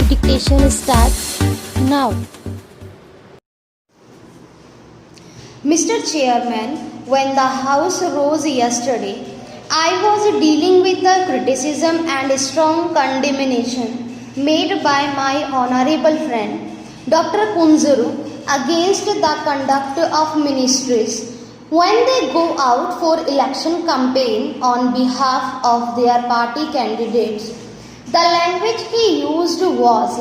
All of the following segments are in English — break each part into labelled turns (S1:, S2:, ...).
S1: dictation starts now.
S2: Mr. Chairman, when the House rose yesterday, I was dealing with the criticism and strong condemnation made by my honorable friend Dr. Kunzuru against the conduct of ministries when they go out for election campaign on behalf of their party candidates. The language he used was,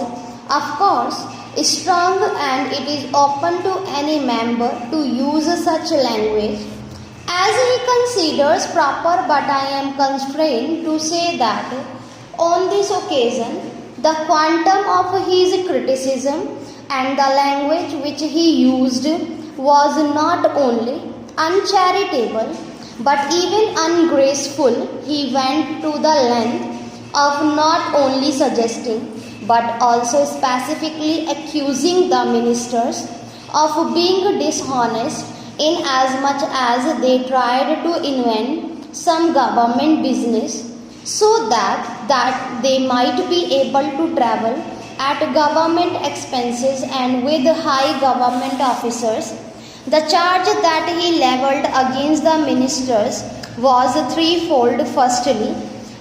S2: of course, strong, and it is open to any member to use such language as he considers proper, but I am constrained to say that on this occasion the quantum of his criticism and the language which he used was not only uncharitable but even ungraceful. He went to the length of not only suggesting but also specifically accusing the ministers of being dishonest in as much as they tried to invent some government business so that they might be able to travel at government expenses and with high government officers. The charge that he levelled against the ministers was threefold. Firstly,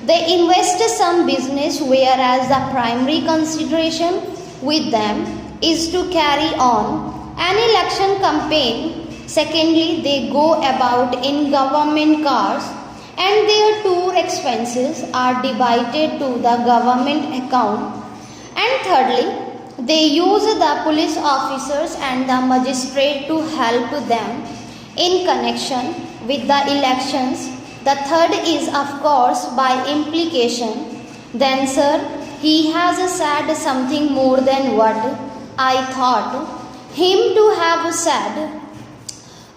S2: they invest some business, whereas the primary consideration with them is to carry on an election campaign. Secondly, they go about in government cars and their tour expenses are divided to the government account. And thirdly, they use the police officers and the magistrate to help them in connection with the elections. The third is, of course, by implication. Then, sir, he has said something more than what I thought him to have said.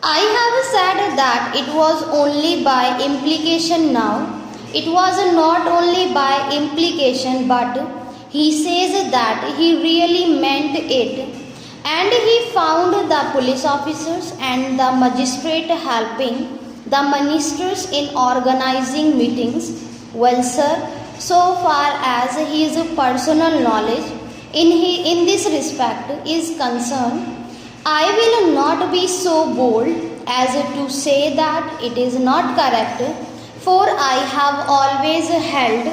S2: I have said that it was only by implication now. It was not only by implication, but he says that he really meant it. And he found the police officers and the magistrate helping the ministers in organizing meetings. Well, sir, so far as his personal knowledge in this respect is concerned, I will not be so bold as to say that it is not correct, for I have always held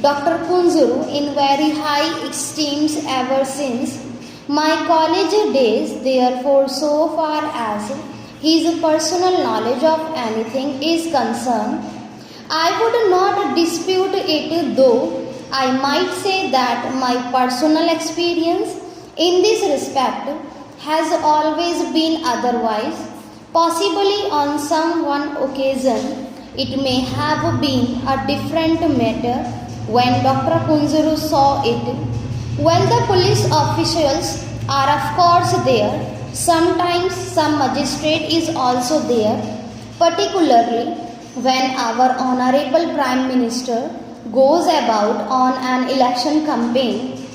S2: Dr. Kunzuru in very high esteem ever since my college days. Therefore, so far as his personal knowledge of anything is concerned, I would not dispute it, though I might say that my personal experience in this respect has always been otherwise. Possibly on some one occasion it may have been a different matter when Dr. Kunzuru saw it. When the police officials are of course there, sometimes some magistrate is also there, particularly when our honorable Prime Minister goes about on an election campaign,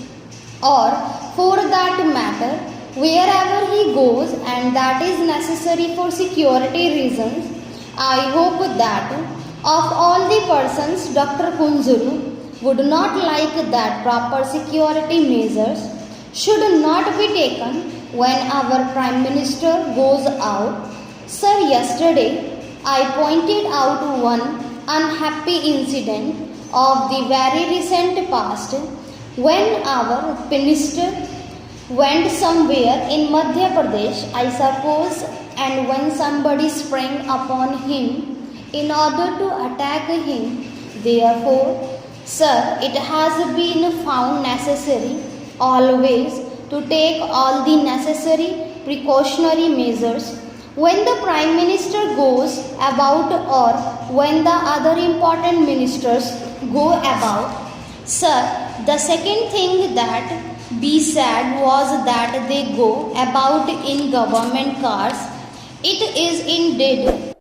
S2: or for that matter wherever he goes, and that is necessary for security reasons. I hope that of all the persons Dr. Kunzuru would not like that proper security measures should not be taken when our Prime Minister goes out. Sir, yesterday I pointed out one unhappy incident of the very recent past when our minister went somewhere in Madhya Pradesh, I suppose, and when somebody sprang upon him in order to attack him. Therefore, sir, it has been found necessary always to take all the necessary precautionary measures when the Prime Minister goes about or when the other important ministers go about. Sir, the second thing that be said was that they go about in government cars. It is indeed